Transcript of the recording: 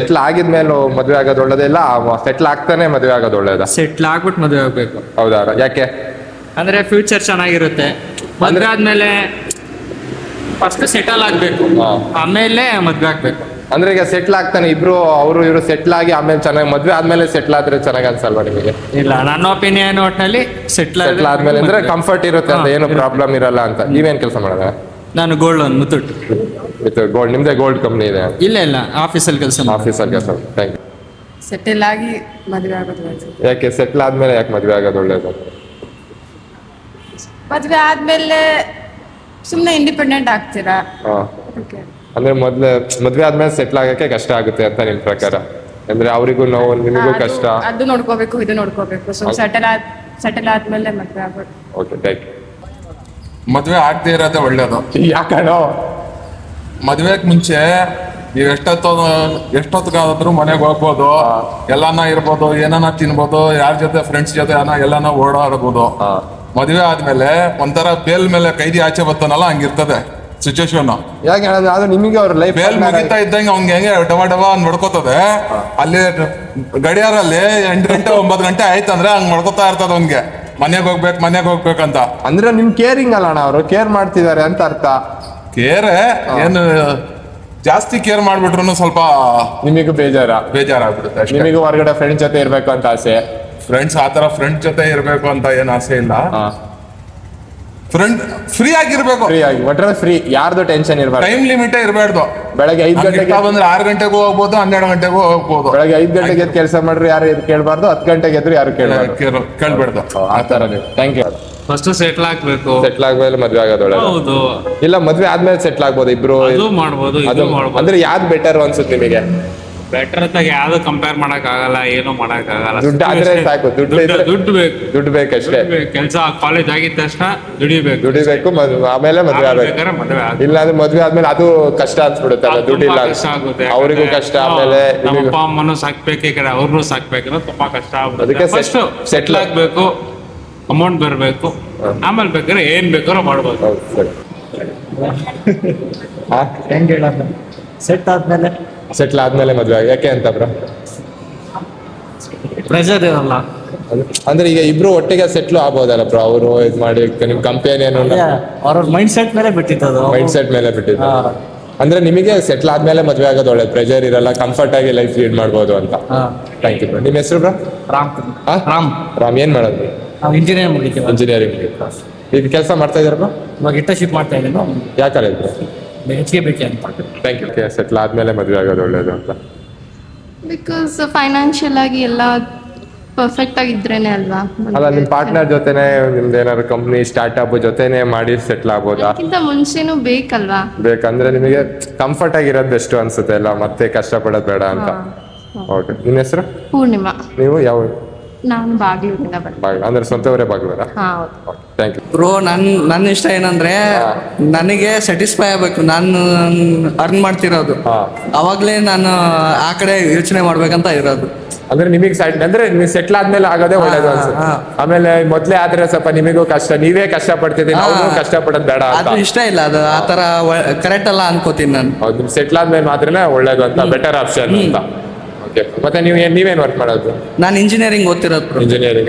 Settle ಆಗಿದ್ಮೇಲೆ ಮದುವೆ ಆಗೋದು ಒಳ್ಳೇದೇ ಇಲ್ಲ ಸೆಟ್ಲ್ ಆಗ್ತಾನೆ ಮದುವೆ ಆಗೋದು ಒಳ್ಳೇದ? ಸೆಟ್ಲ್ ಆಗ್ಬಿಟ್ಟು ಮದುವೆ ಆಗ್ಬೇಕು. ಹೌದಾ, ಯಾಕೆ? ಅಂದ್ರೆ ಫ್ಯೂಚರ್ ಚೆನ್ನಾಗಿರುತ್ತೆ. ಮದುವೆ ಆದ್ಮೇಲೆ ಫಸ್ಟ್ ಸೆಟಲ್ ಆಗ್ಬೇಕು, ಆಮೇಲೆ ಮದ್ವೆ ಆಗ್ಬೇಕು. ಅಂದ್ರೆ ಈಗ ಸೆಟ್ಲ್ ಆಗ್ತಾನೆ ಇಬ್ರು, ಅವರು ಇವರು ಸೆಟ್ಲ್ ಆಗಿ ಆಮೇಲೆ ಚೆನ್ನಾಗಿ ಮದ್ವೆ ಆದ್ಮೇಲೆ ಸೆಟ್ಲ್ ಆದ್ರೆ ಚೆನ್ನಾಗಿ ಅನ್ಸಲ್ವಾ ನಿಮಗೆ? ಇಲ್ಲ, ನನ್ನ ಒಪಿನಿಯನ್ ಒಟ್ಟಿನಲ್ಲಿ ಸೆಟ್ಲ್ ಆದ್ಮೇಲೆ ಅಂದ್ರೆ ಕಂಫರ್ಟ್ ಇರುತ್ತೆ ಅಂತ, ಏನು ಪ್ರಾಬ್ಲಮ್ ಇರಲ್ಲ ಅಂತ. ನೀವೇನ್ ಕೆಲಸ ಮಾಡೋದ? ನಾನು ಗೋಲ್ಡ್ ಲೋನ್ ಮುತ್ತುಟ್ಟು ವಿತ್ ಗೋಲ್ಡ್. ನಿಮ್ದೇ ಗೋಲ್ಡ್ ಕಂಪ್ನಿ ಇದೆ? ಇಲ್ಲ, ಆಫೀಸಲ್ಲಿ ಕೆಲಸ. ಆಫೀಸಲ್ಲಿ ಕೆಲಸ. Thank you. ಸೆಟಲ್ ಆಗಿ ಮದುವೆ ಆಗೋದು ಒಳ್ಳೆದು. ಯಾಕೆ ಸೆಟ್ಲ್ ಆದ್ಮೇಲೆ ಯಾಕೆ ಮದುವೆ ಆಗೋದು ಒಳ್ಳೇದು? ಮದುವೆ ಆದ್ಮೇಲೆ ಸುಮ್ಮನೆ ಇಂಡಿಪೆಂಡೆಂಟ್ ಆಗ್ತೀರಾ. Okay. ಅಂದ್ರೆ ಮದ್ವೆ ಆದ್ಮೇಲೆ ಸೆಟ್ಲ್ ಆಗಕ್ಕೆ ಕಷ್ಟ ಆಗುತ್ತೆ ಅಂತ ನಿಮ್ ಪ್ರಕಾರ? ಅಂದ್ರೆ ಅವರಿಗೂ ನೋವು, ನಿಮಗೂ ಕಷ್ಟ. ಅದು ನೋಡ್ಕೋಬೇಕು, ಇದು ನೋಡ್ಕೋಬೇಕು. ಸೊ ಸೆಟಲ್ ಆದ್ಮೇಲೆ ಮದುವೆ ಆಗೋದು. Okay, thank you. ಮದುವೆ ಆಗದೆ ಇರೋದೇ ಒಳ್ಳೇದು. ಯಾಕಣೋ? ಮದುವೆಗೆ ಮುಂಚೆ ನೀವು ಎಷ್ಟೊತ್ತಿಗಾದ್ರೂ ಮನೆಗೆ ಹೋಗ್ಬೋದು, ಎಲ್ಲಾನ ಇರ್ಬೋದು, ಏನಾನ ತಿನ್ಬೋದು, ಯಾರ ಜೊತೆ ಫ್ರೆಂಡ್ಸ್ ಜೊತೆ ಎಲ್ಲಾನ ಓಡಾಡ್ಬೋದು. ಮದುವೆ ಆದ್ಮೇಲೆ ಒಂಥರ ಬೇಲ್ ಮೇಲೆ ಕೈದಿ ಆಚೆ ಬರ್ತಾನಲ್ಲ, ಹಂಗಿರ್ತದೆ ಸಿಚುವೇಶನ್. ಯಾಕೆ ಅದು ನಿಮಗೆ ಅವ್ರ ಲೈಫ್ ಬೇಲ್ ಮುಗಿತಾ ಇದ್ದಂಗೆ ಅವ್ನಿಗೆ ಹೆಂಗೆ ಡವ ಡವ ನೋಡ್ಕೋತದೆ. ಅಲ್ಲಿ ಗಡಿಯಾರಲ್ಲಿ 8 ಗಂಟೆ 9 ಗಂಟೆ ಆಯ್ತಂದ್ರೆ ಹಂಗ್ ನೋಡ್ಕೋತಾ ಇರ್ತದ ಅವ್ನಿಗೆ, ಮನೆಗೆ ಹೋಗ್ಬೇಕಂತ. ಅಂದ್ರೆ ನಿಮ್ ಕೇರಿಂಗ್ ಅಲ್ಲ ಅಣ್ಣ, ಅವರು ಕೇರ್ ಮಾಡ್ತಿದ್ದಾರೆ ಅಂತ ಅರ್ಥ. ಕೇರ್ ಏನು ಜಾಸ್ತಿ ಕೇರ್ ಮಾಡ್ಬಿಟ್ರು ಸ್ವಲ್ಪ ನಿಮಗೂ ಬೇಜಾರಾಗ್ಬಿಡುತ್ತೆ ಅಷ್ಟೇ. ನಿಮಗೂ ಹೊರಗಡೆ ಫ್ರೆಂಡ್ಸ್ ಜೊತೆ ಇರ್ಬೇಕು ಅಂತ ಆಸೆ? ಆತರ ಫ್ರೆಂಡ್ ಜೊತೆ ಇರ್ಬೇಕು ಅಂತ ಏನ್ ಆಸೆ ಇಲ್ಲ. ಫ್ರೆಂಡ್ ಫ್ರೀ ಆಗಿರ್ಬೇಕು, ಫ್ರೀ, ಯಾರ್ದು ಟೆನ್ಷನ್ ಇರ್ಬಾರ್ದು, ಟೈಮ್ ಲಿಮಿಟೇ ಇರಬಾರ್ದು. ಬೆಳಗ್ಗೆ 5 ಗಂಟೆಗೆ ಬಂದ್ರೆ 6 ಗಂಟೆಗೂ ಹೋಗ್ಬೋದು, 12 ಗಂಟೆಗೂ ಹೋಗ್ಬೋದು. ಬೆಳಗ್ಗೆ 5 ಗಂಟೆಗೆ ಕೆಲಸ ಮಾಡ್ರಿ, ಯಾರು ಕೇಳ್ಬಾರ್ದು. 10 ಗಂಟೆಗೆ ಎದ್ರು ಯಾರು ಕೇಳ್ಬಾರ್ದು. ಆತರ ನೀವು. Thank you. ಫಸ್ಟ್ ಸೆಟ್ಲ್ ಆಗ್ಬೇಕು. ಸೆಟ್ಲ್ ಆದ್ಮೇಲೆ ಮದ್ವೆ ಆಗೋದು ಒಳ್ಳೆದು? ಹೌದು. ಇಲ್ಲ, ಮದ್ವೆ ಆದ್ಮೇಲೆ ಸೆಟ್ಲ್ ಆಗ್ಬೋದು ಇಬ್ರು? ಮಾಡ್ಬೋದು. ಅಂದ್ರೆ ಯಾವ್ದು ಬೆಟರ್ ಅನ್ಸುತ್ತೆ ನಿಮಗೆ? ಬೆಟರ್ ಅಂತ ಯಾವ್ದು ಕಂಪೇರ್ ಮಾಡಕ್ ಆಗಲ್ಲ, ಏನು ಮಾಡಕ್ ಆಗಲ್ಲ. ದುಡ್ಡು ಆದ್ರೆ ಸಾಕು. ದುಡ್ಡು ಬೇಕು. ದುಡ್ಡು ಬೇಕಷ್ಟೇ. ಕೆಲಸ ಕಾಲೇಜ್ ಆಗಿದ ತಕ್ಷಣ ದುಡಿಬೇಕು, ಆಮೇಲೆ ಮದ್ವೆ ಆಗ್ಬೇಕು. ಇಲ್ಲ ಅಂದ್ರೆ ಮದ್ವೆ ಆದ್ಮೇಲೆ ಅದು ಕಷ್ಟ ಅನ್ಸ್ಬಿಡುತ್ತಲ್ಲ, ದುಡ್ಡಿಲ್ಲ, ಅವರಿಗೂ ಕಷ್ಟ. ಆಮೇಲೆ ನಮ್ಮ ಅಪ್ಪ ಅಮ್ಮನು ಸಾಕ್ಬೇಕು, ಈ ಕಡೆ ಅವ್ರನ್ನೂ ಸಾಕ್ಬೇಕಂದ್ರೆ ತುಂಬಾ ಕಷ್ಟ ಆಗ್ಬಿಡುತ್ತೆ. ಅದಕ್ಕೆ ಫಸ್ಟ್ ಸೆಟ್ಲ್ ಆಗ್ಬೇಕು, ಅಮೌಂಟ್ ಬರ್ಬೇಕು, ಆಮೇಲೆ ಬೇಕಾದ್ರೆ ಏನ್ ಬೇಕಾದ್ರೂ ಮಾಡ್ಬೋದು. ಸೆಟ್ಲ್ ಆದ್ಮೇಲೆ ಮದ್ವೆ ಯಾಕೆ ಅಂತ ಬ್ರೋ? ಪ್ರೆಷರ್ ಇರಲ್ಲ. ಅಂದ್ರೆ ಈಗ ಇಬ್ರು ಒಟ್ಟಿಗೆ ಸೆಟ್ಲ್ ಆಗ್ಬೋದಲ್ಲ ಬ್ರೋ? ಅವರು ಇದ್ ಮಾಡಿ ನಿಮ್ ಕಂಪನಿ ಅವ್ರ ಮೈಂಡ್ ಸೆಟ್ ಮೇಲೆ ಬಿಟ್ಟಿದ್ದು. ಅಂದ್ರೆ ನಿಮಗೆ ಸೆಟ್ಲ್ ಆದ್ಮೇಲೆ ಮದ್ವೆ ಆಗೋದು ಒಳ್ಳೇದು, ಪ್ರೆಷರ್ ಇರಲ್ಲ, ಕಂಫರ್ಟ್ ಆಗಿ ಲೈಫ್ ಲೀಡ್ ಮಾಡ್ಬೋದು ಅಂತ. Thank you bro. ನಿಮ್ಮ ಹೆಸರು ಬ್ರೋ? ರಾಮ್. ಏನ್ ಮಾಡೋದು? ಇಂಜಿನಿಯರಿಂಗ್. ಈಗ ಕೆಲಸ ಮಾಡ್ತಾ ಇದಾರ ಬ್ರೋ? ಇಂಟರ್ನ್ಶಿಪ್ ಮಾಡ್ತಾ ಇದ್ದೀನಿ. ಯಾವ college bro? Thank you. Settle ಆದ್ಮೇಲೆ ಮದ್ವೆ ಆಗೋದು ಒಳ್ಳೇದು ಅಂತ? ಬಿಕಾಸ್ ಫೈನಾನ್ಷಿಯಲ್ ಆಗಿ ಎಲ್ಲ ಪರ್ಫೆಕ್ಟ್ ಆಗಿದ್ರೇನೆ ಅಲ್ವಾ? ಅಲ್ಲ, ನಿಮ್ ಪಾರ್ಟ್ನರ್ ಜೊತೆನೆ ನಿಮ್ದು ಏನಾದ್ರು ಕಂಪ್ನಿ ಸ್ಟಾರ್ಟ್ಅಪ್ ಜೊತೆನೆ ಮಾಡಿ ಸೆಟ್ಲ್ ಆಗ್ಬೋದಾ? ಅದಕ್ಕಿಂತ ಮುಂಚೆನೂ ಬೇಕಲ್ವಾ? ಬೇಕಂದ್ರೆ ನಿಮಗೆ ಕಂಫರ್ಟ್ ಆಗಿರೋದು ಬೆಸ್ಟ್ ಅನ್ಸುತ್ತೆ ಎಲ್ಲ, ಮತ್ತೆ ಕಷ್ಟ ಪಡೋದು ಬೇಡ ಅಂತ. ಓಕೆ. ನಿಮ್ಮ ಹೆಸರು? ಪೂರ್ಣಿಮಾ. ನೀವು ಯಾವ? ನಾನು ಬಾಗ್ಲೂರಿಂದ ಬಂದೆ. ಅಂದ್ರೆ ಸ್ವಂತವರೇ ಬಾಗ್ಲೂರಾ? Thank you bro. ನನ್ನ ಇಷ್ಟ ಏನಂದ್ರೆ ನನಗೆ ಸ್ಯಾಟಿಸ್ಫೈ ಆಗ್ಬೇಕು, ನಾನು ಅರ್ನ್ ಮಾಡ್ತಿರೋದು, ಅವಾಗ್ಲೇ ನಾನು ಆ ಕಡೆ ಯೋಚನೆ ಮಾಡ್ಬೇಕಂತ ಇರೋದು. ಅಂದ್ರೆ ನಿಮಗೆ ಅಂದ್ರೆ ನೀವು ಸೆಟ್ಲ್ ಆದ್ಮೇಲೆ ಆಗೋದೇ ಒಳ್ಳೇದು ಅನ್ಸುತ್ತೆ. ಆಮೇಲೆ ಮೊದ್ಲೇ ಆದ್ರೆ ಸ್ವಲ್ಪ ನಿಮಗೂ ಕಷ್ಟ, ನೀವೇ ಕಷ್ಟ ಪಡ್ತಿದ್ದೀನಿ, ನಾವು ಕಷ್ಟ ಪಡೋದು ಬೇಡ ಅಂತ. ಅದು ಇಷ್ಟ ಇಲ್ಲ, ಅದು ಆತರ ಕರೆಕ್ಟ್ ಅಲ್ಲ ಅನ್ಕೋತೀನಿ ನಾನು. ಹೌದು, ಸೆಟ್ಲ್ ಆದ್ಮೇಲೆ ಮಾತ್ರನೇ ಒಳ್ಳೇದು ಅಂತ, ಬೆಟರ್ ಆಪ್ಷನ್ ಅಂತ. ಓಕೆ. ಮತ್ತೆ ನೀವೇನ್ ವರ್ಕ್ ಮಾಡೋದು? ನಾನು ಇಂಜಿನಿಯರಿಂಗ್ ಓದ್ತಿರೋದು. ಇಂಜಿನಿಯರಿಂಗ್